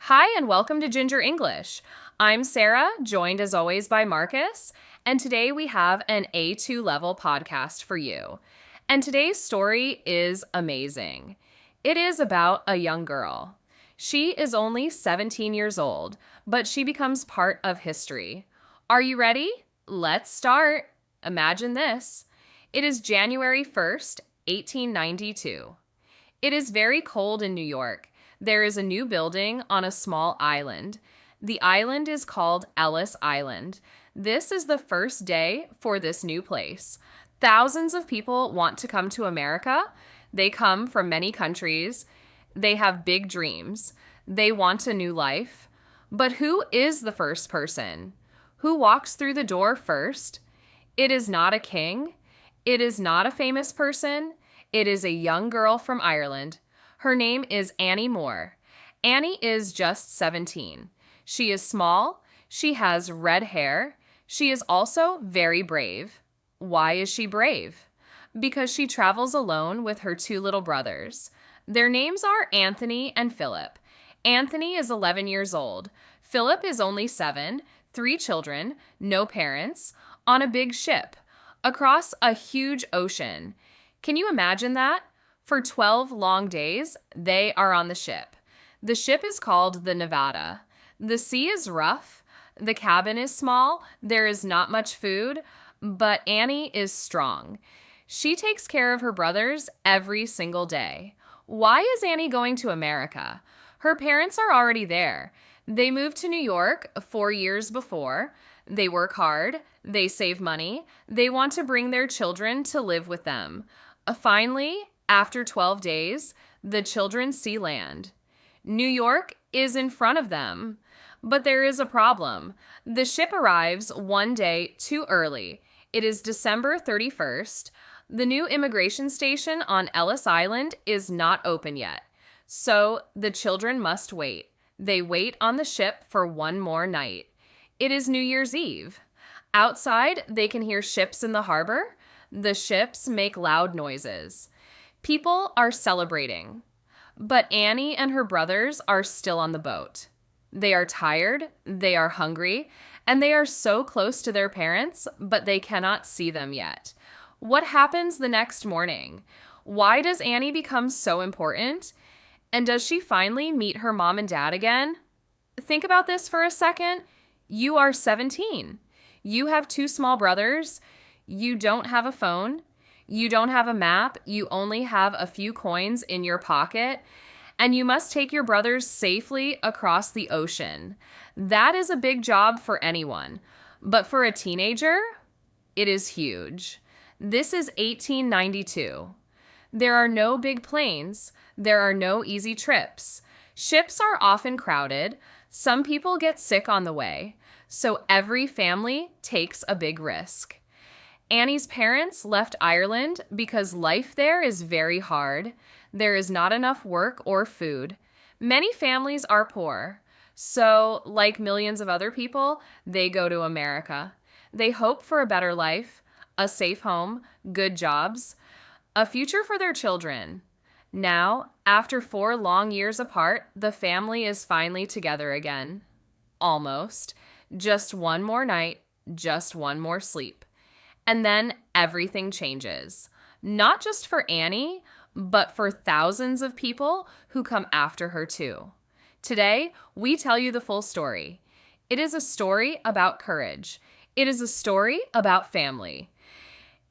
Hi, and welcome to Ginger English. I'm Sarah, joined as always by Marcus, and today we have an A2 level podcast for you. And today's story is amazing. It is about a young girl. She is only 17 years old, but she becomes part of history. Are you ready? Let's start. Imagine this. It is January 1st, 1892. It is very cold in New York. There is a new building on a small island. The island is called Ellis Island. This is the first day for this new place. Thousands of people want to come to America. They come from many countries. They have big dreams. They want a new life. But who is the first person? Who walks through the door first? It is not a king. It is not a famous person. It is a young girl from Ireland. Her name is Annie Moore. Annie is just 17. She is small. She has red hair. She is also very brave. Why is she brave? Because she travels alone with her two little brothers. Their names are Anthony and Philip. Anthony is 11 years old. Philip is only 7, 3 children, no parents, on a big ship, across a huge ocean. Can you imagine that? For 12 long days, they are on the ship. The ship is called the Nevada. The sea is rough. The cabin is small. There is not much food, but Annie is strong. She takes care of her brothers every single day. Why is Annie going to America? Her parents are already there. They moved to New York 4 years before. They work hard. They save money. They want to bring their children to live with them. Finally, after 12 days, the children see land. New York is in front of them. But there is a problem. The ship arrives one day too early. It is December 31st. The new immigration station on Ellis Island is not open yet. So the children must wait. They wait on the ship for one more night. It is New Year's Eve. Outside, they can hear ships in the harbor. The ships make loud noises. People are celebrating, but Annie and her brothers are still on the boat. They are tired, they are hungry, and they are so close to their parents, but they cannot see them yet. What happens the next morning? Why does Annie become so important? And does she finally meet her mom and dad again? Think about this for a second. You are 17. You have 2 small brothers. You don't have a phone. You don't have a map. You only have a few coins in your pocket. And you must take your brothers safely across the ocean. That is a big job for anyone. But for a teenager, it is huge. This is 1892. There are no big planes. There are no easy trips. Ships are often crowded. Some people get sick on the way. So every family takes a big risk. Annie's parents left Ireland because life there is very hard. There is not enough work or food. Many families are poor. So, like millions of other people, they go to America. They hope for a better life, a safe home, good jobs, a future for their children. Now, after 4 long years apart, the family is finally together again. Almost. Just one more night, just one more sleep. And then everything changes. Not just for Annie, but for thousands of people who come after her too. Today, we tell you the full story. It is a story about courage. It is a story about family.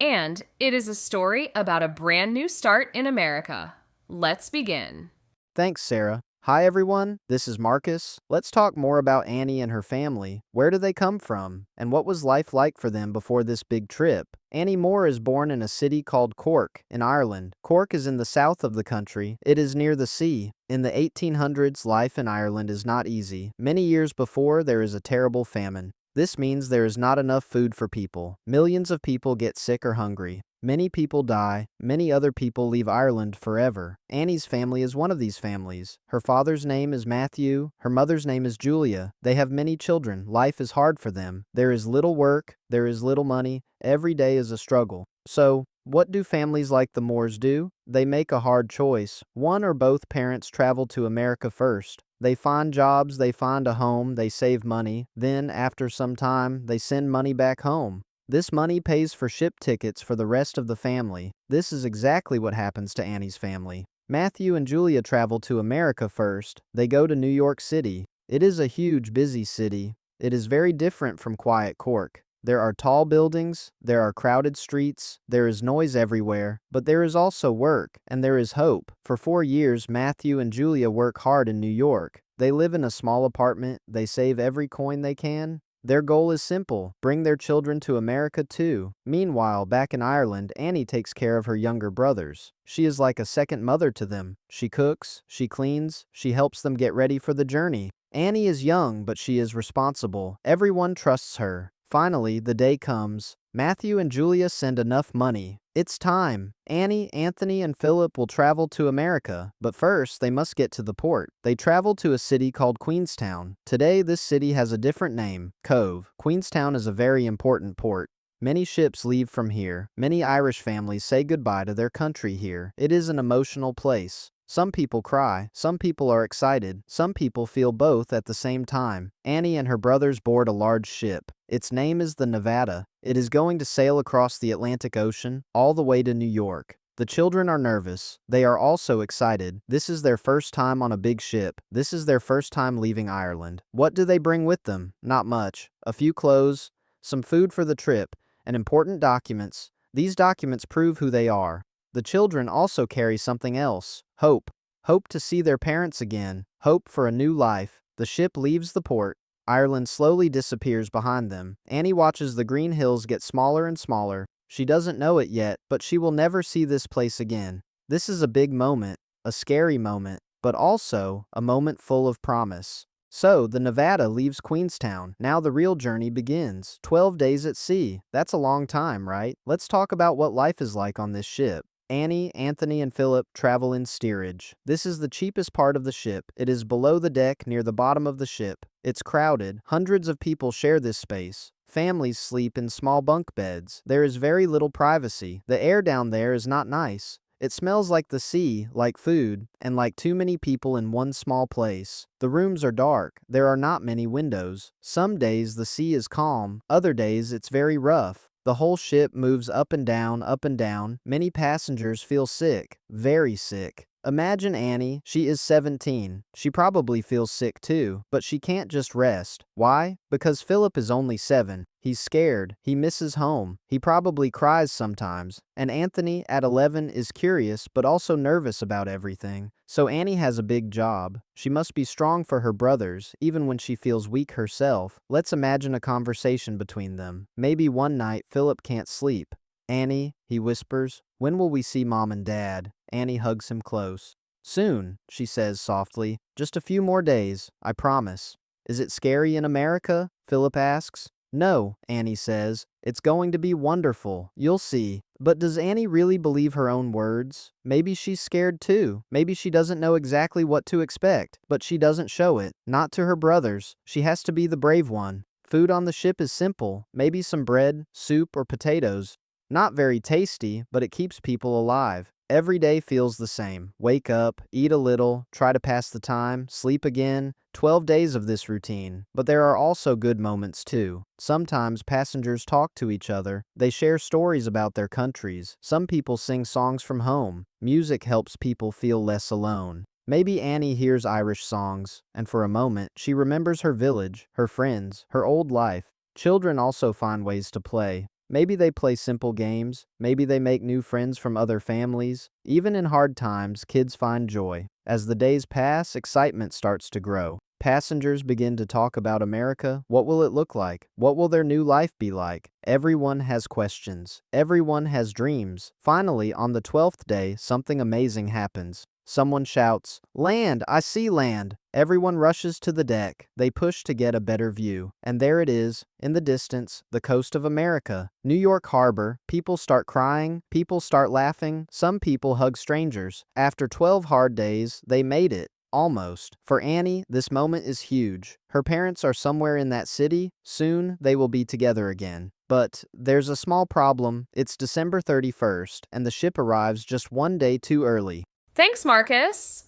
And it is a story about a brand new start in America. Let's begin. Thanks, Sarah. Hi, everyone. This is Marcus. Let's talk more about Annie and her family. Where do they come from? And what was life like for them before this big trip? Annie Moore is born in a city called Cork, in Ireland. Cork is in the south of the country. It is near the sea. In the 1800s, life in Ireland is not easy. Many years before, there is a terrible famine. This means there is not enough food for people. Millions of people get sick or hungry. Many people die. Many other people leave Ireland forever. Annie's family is one of these families. Her father's name is Matthew. Her mother's name is Julia. They have many children. Life is hard for them. There is little work. There is little money. Every day is a struggle. So, What do families like the Moores do? They make a hard choice. One or both parents travel to America first. They find jobs, they find a home, they save money. Then, after some time, they send money back home. This money pays for ship tickets for the rest of the family. This is exactly what happens to Annie's family. Matthew and Julia travel to America first. They go to New York City. It is a huge, busy city. It is very different from quiet Cork. There are tall buildings, there are crowded streets, there is noise everywhere, but there is also work, and there is hope. For 4 years, Matthew and Julia work hard in New York. They live in a small apartment, they save every coin they can. Their goal is simple: bring their children to America too. Meanwhile, back in Ireland, Annie takes care of her younger brothers. She is like a second mother to them. She cooks, she cleans, she helps them get ready for the journey. Annie is young, but she is responsible. Everyone trusts her. Finally, the day comes. Matthew and Julia send enough money. It's time. Annie, Anthony, and Philip will travel to America, but first they must get to the port. They travel to a city called Queenstown. Today, this city has a different name, Cove. Queenstown is a very important port. Many ships leave from here. Many Irish families say goodbye to their country here. It is an emotional place. Some people cry, some people are excited, some people feel both at the same time. Annie and her brothers board a large ship. Its name is the Nevada. It is going to sail across the Atlantic Ocean, all the way to New York. The children are nervous. They are also excited. This is their first time on a big ship. This is their first time leaving Ireland. What do they bring with them? Not much. A few clothes, some food for the trip, and important documents. These documents prove who they are. The children also carry something else: hope. Hope to see their parents again. Hope for a new life. The ship leaves the port. Ireland slowly disappears behind them. Annie watches the green hills get smaller and smaller. She doesn't know it yet, but she will never see this place again. This is a big moment, a scary moment, but also a moment full of promise. So, the Nevada leaves Queenstown. Now the real journey begins. 12 days at sea. That's a long time, right? Let's talk about what life is like on this ship. Annie, Anthony, and Philip travel in steerage. This is the cheapest part of the ship. It is below the deck near the bottom of the ship. It's crowded. Hundreds of people share this space. Families sleep in small bunk beds. There is very little privacy. The air down there is not nice. It smells like the sea, like food, and like too many people in one small place. The rooms are dark. There are not many windows. Some days the sea is calm. Other days it's very rough. The whole ship moves up and down, up and down. Many passengers feel sick, very sick. Imagine Annie. She is 17. She probably feels sick too, but she can't just rest. Why? Because Philip is only 7. He's scared. He misses home. He probably cries sometimes. And Anthony, at 11, is curious but also nervous about everything. So Annie has a big job. She must be strong for her brothers, even when she feels weak herself. Let's imagine a conversation between them. Maybe one night Philip can't sleep. "Annie," he whispers, "when will we see Mom and Dad?" Annie hugs him close. "Soon," she says softly. "Just a few more days, I promise." "Is it scary in America?" Philip asks. "No," Annie says. "It's going to be wonderful. You'll see." But does Annie really believe her own words? Maybe she's scared too. Maybe she doesn't know exactly what to expect, but she doesn't show it. Not to her brothers. She has to be the brave one. Food on the ship is simple. Maybe some bread, soup, or potatoes. Not very tasty, but it keeps people alive. Every day feels the same. Wake up, eat a little, try to pass the time, sleep again. 12 days of this routine. But there are also good moments too. Sometimes passengers talk to each other. They share stories about their countries. Some people sing songs from home. Music helps people feel less alone. Maybe Annie hears Irish songs, and for a moment, she remembers her village, her friends, her old life. Children also find ways to play. Maybe they play simple games. Maybe they make new friends from other families. Even in hard times, kids find joy. As the days pass, excitement starts to grow. Passengers begin to talk about America. What will it look like? What will their new life be like? Everyone has questions. Everyone has dreams. Finally, on the 12th day, something amazing happens. Someone shouts, "Land! I see land!" Everyone rushes to the deck. They push to get a better view. And there it is, in the distance, the coast of America. New York Harbor. People start crying. People start laughing. Some people hug strangers. After 12 hard days, they made it. Almost. For Annie, this moment is huge. Her parents are somewhere in that city. Soon, they will be together again. But there's a small problem. It's December 31st, and the ship arrives just one day too early. Thanks, Marcus.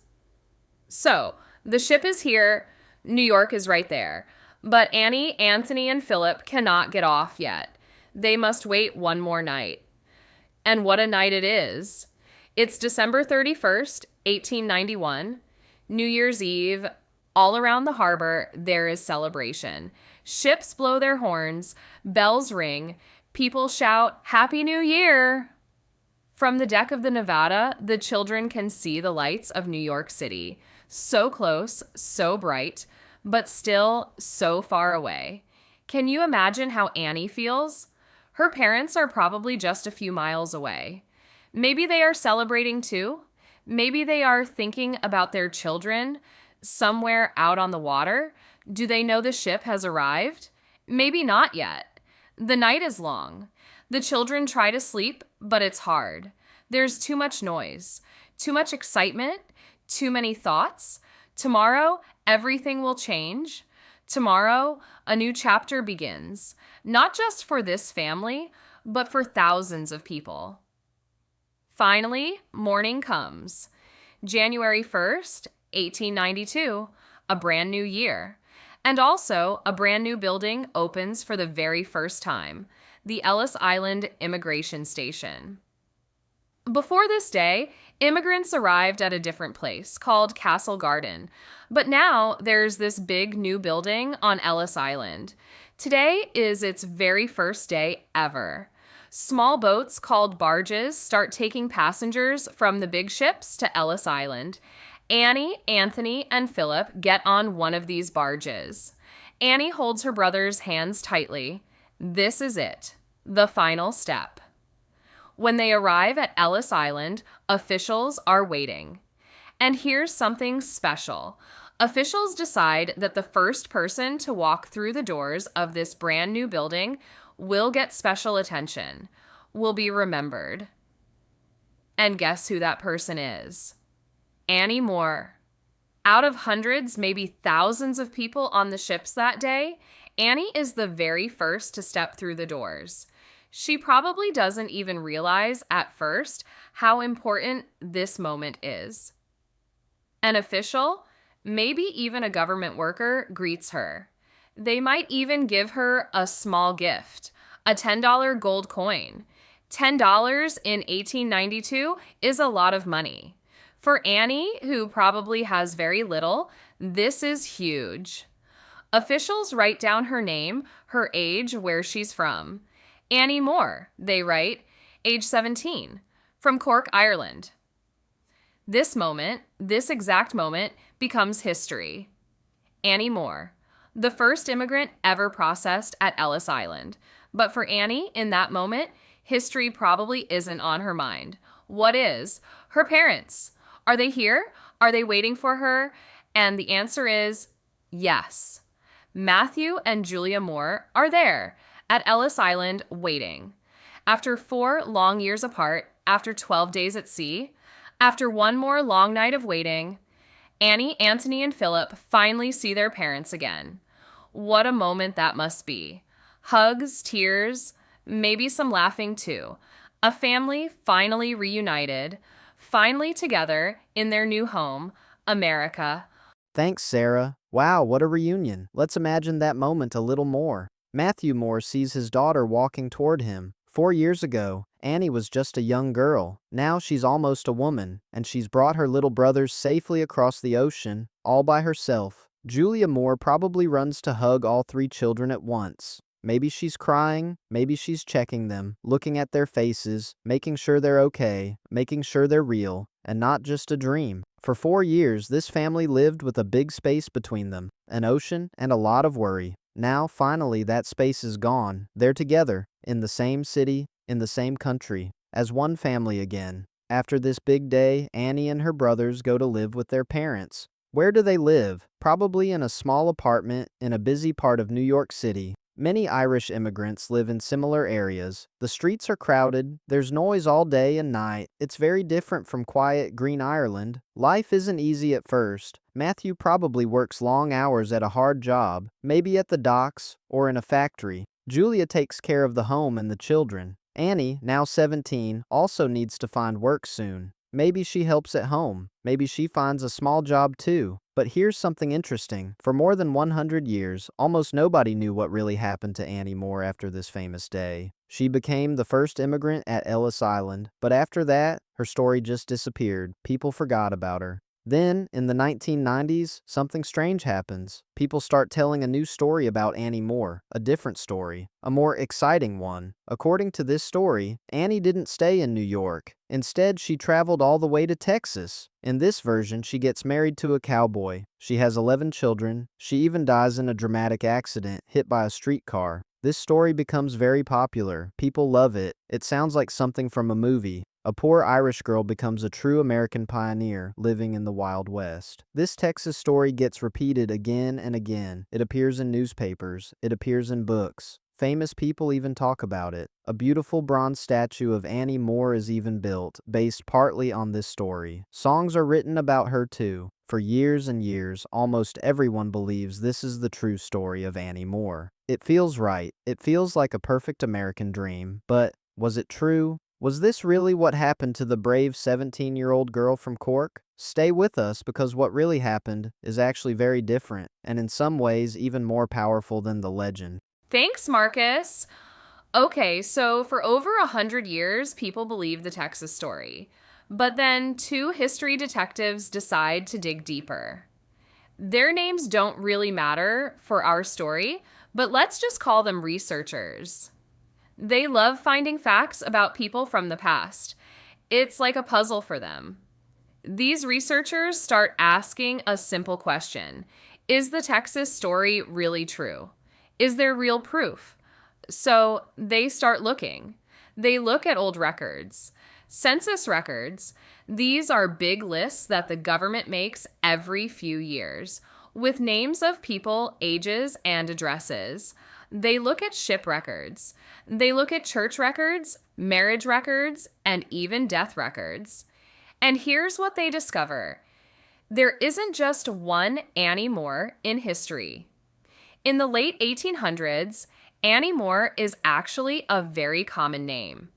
So, the ship is here, New York is right there. But Annie, Anthony, and Philip cannot get off yet. They must wait one more night. And what a night it is! It's December 31st, 1891, New Year's Eve. All around the harbor, there is celebration. Ships blow their horns, bells ring, people shout, Happy New Year! From the deck of the Nevada, the children can see the lights of New York City. So close, so bright, but still so far away. Can you imagine how Annie feels? Her parents are probably just a few miles away. Maybe they are celebrating too. Maybe they are thinking about their children somewhere out on the water. Do they know the ship has arrived? Maybe not yet. The night is long. The children try to sleep, but it's hard. There's too much noise, too much excitement, too many thoughts. Tomorrow, everything will change. Tomorrow, a new chapter begins, not just for this family, but for thousands of people. Finally, morning comes. January 1st, 1892, a brand new year. And also, a brand new building opens for the very first time, the Ellis Island Immigration Station. Before this day, immigrants arrived at a different place called Castle Garden, but now there's this big new building on Ellis Island. Today is its very first day ever. Small boats called barges start taking passengers from the big ships to Ellis Island. Annie, Anthony, and Philip get on one of these barges. Annie holds her brother's hands tightly. This is it, the final step. When they arrive at Ellis Island, officials are waiting. And here's something special. Officials decide that the first person to walk through the doors of this brand new building will get special attention, will be remembered. And guess who that person is? Annie Moore. Out of hundreds, maybe thousands of people on the ships that day, Annie is the very first to step through the doors. She probably doesn't even realize at first how important this moment is. An official, maybe even a government worker, greets her. They might even give her a small gift, a $10 gold coin. $10 in 1892 is a lot of money. For Annie, who probably has very little, this is huge. Officials write down her name, her age, where she's from. Annie Moore, they write, age 17, from Cork, Ireland. This exact moment, becomes history. Annie Moore, the first immigrant ever processed at Ellis Island. But for Annie, in that moment, history probably isn't on her mind. What is? Her parents. Are they here? Are they waiting for her? And the answer is yes. Matthew and Julia Moore are there at Ellis Island waiting. After 4 long years apart, after 12 days at sea, after one more long night of waiting, Annie, Anthony, and Philip finally see their parents again. What a moment that must be. Hugs, tears, maybe some laughing too. A family finally reunited, finally together in their new home, America. Thanks, Sarah. Wow, what a reunion. Let's imagine that moment a little more. Matthew Moore sees his daughter walking toward him. 4 years ago, Annie was just a young girl. Now she's almost a woman, and she's brought her little brothers safely across the ocean, all by herself. Julia Moore probably runs to hug all 3 children at once. Maybe she's crying, maybe she's checking them, looking at their faces, making sure they're okay, making sure they're real, and not just a dream. For 4 years, this family lived with a big space between them, an ocean, and a lot of worry. Now, finally, that space is gone. They're together, in the same city, in the same country, as one family again. After this big day, Annie and her brothers go to live with their parents. Where do they live? Probably in a small apartment in a busy part of New York City. Many Irish immigrants live in similar areas. The streets are crowded, there's noise all day and night. It's very different from quiet, green Ireland. Life isn't easy at first. Matthew probably works long hours at a hard job, maybe at the docks or in a factory. Julia takes care of the home and the children. Annie, now 17, also needs to find work soon. Maybe she helps at home. Maybe she finds a small job too. But here's something interesting. For more than 100 years, almost nobody knew what really happened to Annie Moore after this famous day. She became the first immigrant at Ellis Island, but after that, her story just disappeared. People forgot about her. Then, in the 1990s, something strange happens. People start telling a new story about Annie Moore, a different story, a more exciting one. According to this story, Annie didn't stay in New York. Instead, she traveled all the way to Texas. In this version, she gets married to a cowboy. She has 11 children. She even dies in a dramatic accident, hit by a streetcar. This story becomes very popular. People love it. It sounds like something from a movie. A poor Irish girl becomes a true American pioneer living in the Wild West. This Texas story gets repeated again and again. It appears in newspapers. It appears in books. Famous people even talk about it. A beautiful bronze statue of Annie Moore is even built, based partly on this story. Songs are written about her too. For years and years, almost everyone believes this is the true story of Annie Moore. It feels right. It feels like a perfect American dream. But was it true? Was this really what happened to the brave 17-year-old girl from Cork? Stay with us because what really happened is actually very different, and in some ways even more powerful than the legend. Thanks, Marcus. Okay, so for over 100 years, people believe the Texas story. But then two history detectives decide to dig deeper. Their names don't really matter for our story, but let's just call them researchers. They love finding facts about people from the past. It's like a puzzle for them. These researchers start asking a simple question. Is the Texas story really true? Is there real proof? So they start looking. They look at old records. Census records. These are big lists that the government makes every few years with names of people, ages, and addresses. They look at ship records. They look at church records, marriage records, and even death records. And here's what they discover. There isn't just one Annie Moore in history. In the late 1800s, Annie Moore is actually a very common name.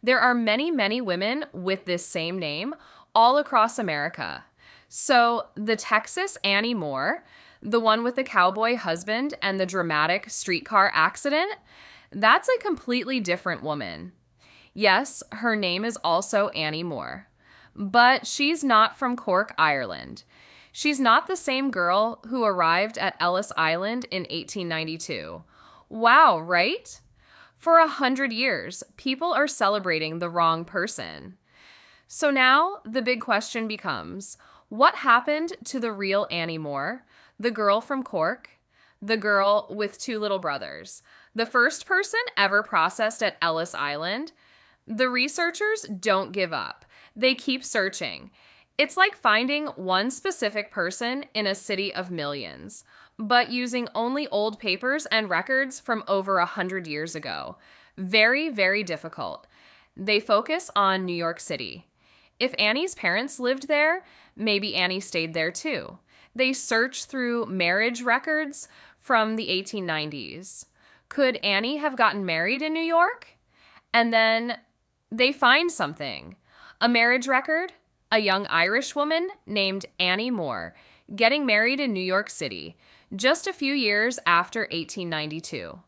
There are many, many women with this same name all across America. So the Texas Annie Moore, the one with the cowboy husband and the dramatic streetcar accident, that's a completely different woman. Yes, her name is also Annie Moore, but she's not from Cork, Ireland. She's not the same girl who arrived at Ellis Island in 1892. Wow, right? For 100 years, people are celebrating the wrong person. So now the big question becomes, what happened to the real Annie Moore, the girl from Cork, the girl with two little brothers, the first person ever processed at Ellis Island? The researchers don't give up. They keep searching. It's like finding one specific person in a city of millions, but using only old papers and records from over 100 years ago. Very, very difficult. They focus on New York City. If Annie's parents lived there, maybe Annie stayed there too. They search through marriage records from the 1890s. Could Annie have gotten married in New York? And then they find something. A marriage record, a young Irish woman named Annie Moore, getting married in New York City, just a few years after 1892.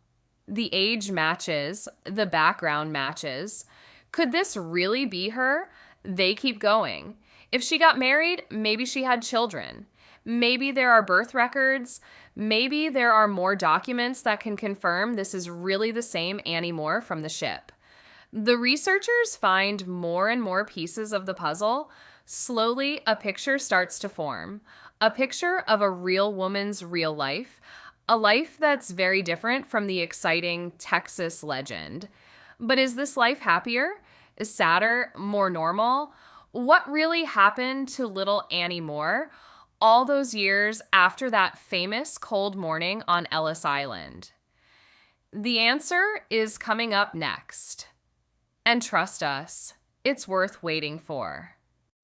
The age matches, the background matches. Could this really be her? They keep going. If she got married, maybe she had children. Maybe there are birth records. Maybe there are more documents that can confirm this is really the same Annie Moore from the ship. The researchers find more and more pieces of the puzzle. Slowly, a picture starts to form. A picture of a real woman's real life. A life that's very different from the exciting Texas legend. But is this life happier? Sadder? More normal? What really happened to little Annie Moore all those years after that famous cold morning on Ellis Island? The answer is coming up next. And trust us, it's worth waiting for.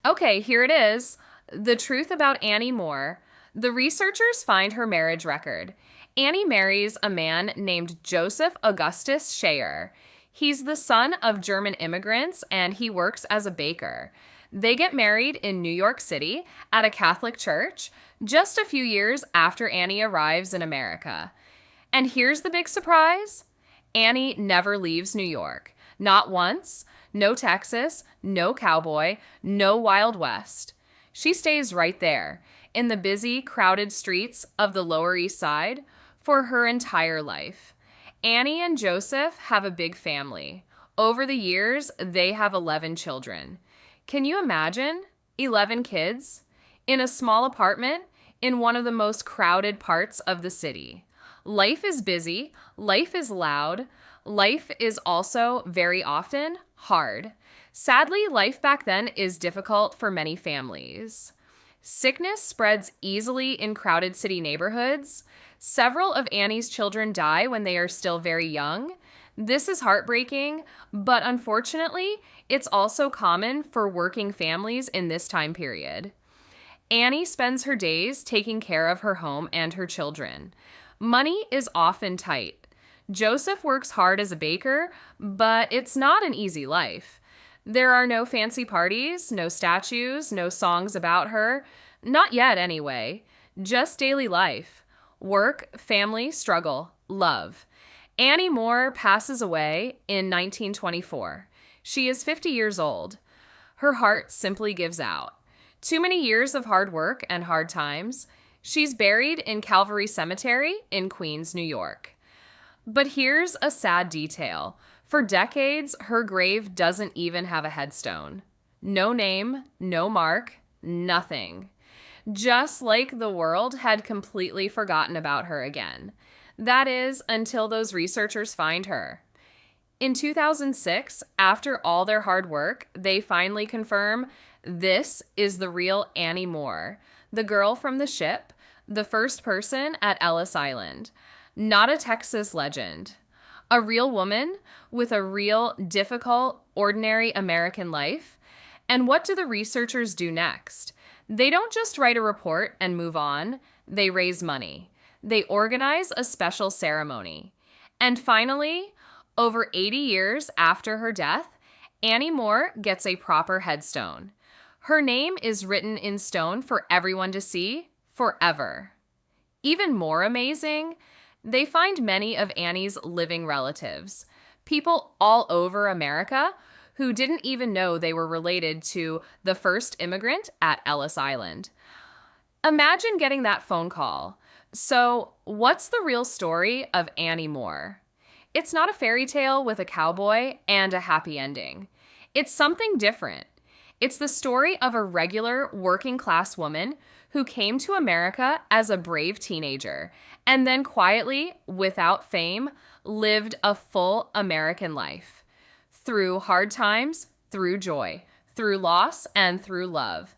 Okay, here it is. The truth about Annie Moore, The researchers find her marriage record. Annie marries a man named Joseph Augustus Scheer. He's the son of German immigrants and he works as a baker. They get married in New York City at a Catholic church just a few years after Annie arrives in America. And here's the big surprise: Annie never leaves New York. Not once, no Texas, no cowboy, no Wild West. She stays right there in the busy, crowded streets of the Lower East Side for her entire life. Annie and Joseph have a big family. Over the years, they have 11 children. Can you imagine? 11 kids in a small apartment in one of the most crowded parts of the city. Life is busy, life is loud, life is also very often hard. Sadly, life back then is difficult for many families. Sickness spreads easily in crowded city neighborhoods. Several of Annie's children die when they are still very young. This is heartbreaking, but unfortunately, it's also common for working families in this time period. Annie spends her days taking care of her home and her children. Money is often tight. Joseph works hard as a baker, but it's not an easy life. There are no fancy parties, no statues, no songs about her. Not yet, anyway. Just daily life. Work, family, struggle, love. Annie Moore passes away in 1924. She is 50 years old. Her heart simply gives out. Too many years of hard work and hard times. She's buried in Calvary Cemetery in Queens, New York. But here's a sad detail. For decades, her grave doesn't even have a headstone. No name, no mark, nothing. Just like the world had completely forgotten about her again. That is, until those researchers find her. In 2006, after all their hard work, they finally confirm this is the real Annie Moore, the girl from the ship, the first person at Ellis Island. Not a Texas legend. A real woman with a real, difficult, ordinary American life. And what do the researchers do next? They don't just write a report and move on. They raise money. They organize a special ceremony. And finally, over 80 years after her death, Annie Moore gets a proper headstone. Her name is written in stone for everyone to see forever. Even more amazing, they find many of Annie's living relatives, people all over America who didn't even know they were related to the first immigrant at Ellis Island. Imagine getting that phone call. So, what's the real story of Annie Moore? It's not a fairy tale with a cowboy and a happy ending. It's something different. It's the story of a regular working class woman who came to America as a brave teenager and then quietly, without fame, lived a full American life. Through hard times, through joy, through loss, and through love.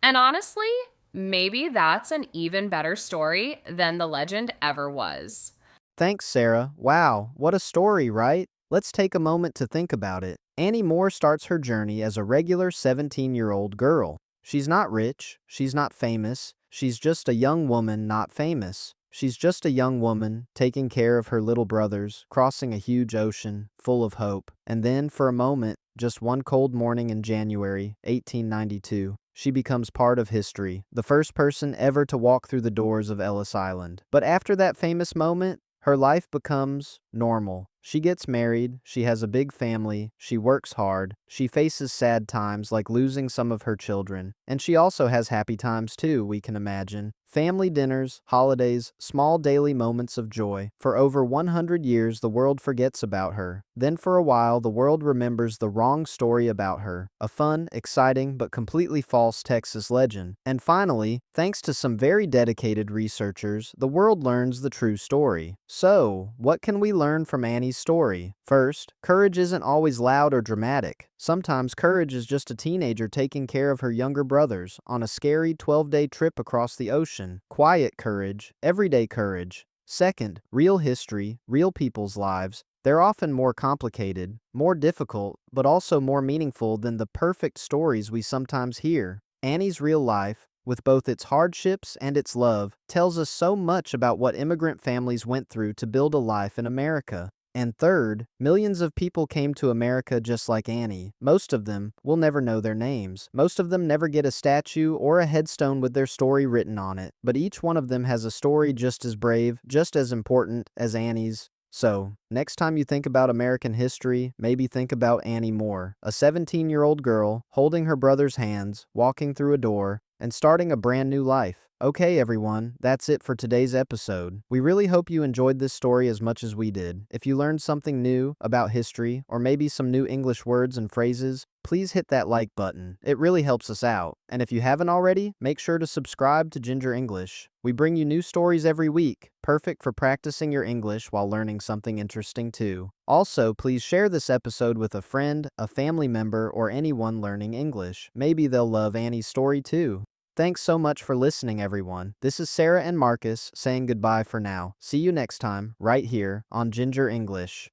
And honestly, maybe that's an even better story than the legend ever was. Thanks, Sarah. Wow, what a story, right? Let's take a moment to think about it. Annie Moore starts her journey as a regular 17-year-old girl. She's not rich, she's not famous, she's just a young woman not famous. She's just a young woman taking care of her little brothers, crossing a huge ocean full of hope. And then, for a moment, just one cold morning in January 1892, she becomes part of history, the first person ever to walk through the doors of Ellis Island. But after that famous moment, her life becomes normal. She gets married, she has a big family, she works hard, she faces sad times like losing some of her children, and she also has happy times too, we can imagine. Family dinners, holidays, small daily moments of joy. For over 100 years, the world forgets about her. Then for a while, the world remembers the wrong story about her, a fun, exciting, but completely false Texas legend. And finally, thanks to some very dedicated researchers, the world learns the true story. So, what can we learn from Annie's story? First, courage isn't always loud or dramatic. Sometimes courage is just a teenager taking care of her younger brothers on a scary 12-day trip across the ocean. Quiet courage, everyday courage. Second, real history, real people's lives. They're often more complicated, more difficult, but also more meaningful than the perfect stories we sometimes hear. Annie's real life, with both its hardships and its love, tells us so much about what immigrant families went through to build a life in America. And third, millions of people came to America just like Annie. Most of them will never know their names. Most of them never get a statue or a headstone with their story written on it. But each one of them has a story just as brave, just as important as Annie's. So, next time you think about American history, maybe think about Annie Moore, a 17-year-old girl holding her brother's hands, walking through a door, and starting a brand new life. Okay, everyone, that's it for today's episode. We really hope you enjoyed this story as much as we did. If you learned something new about history, or maybe some new English words and phrases, please hit that like button. It really helps us out. And if you haven't already, make sure to subscribe to Ginger English. We bring you new stories every week, perfect for practicing your English while learning something interesting too. Also, please share this episode with a friend, a family member, or anyone learning English. Maybe they'll love Annie's story too. Thanks so much for listening, everyone. This is Sarah and Marcus saying goodbye for now. See you next time, right here on Ginger English.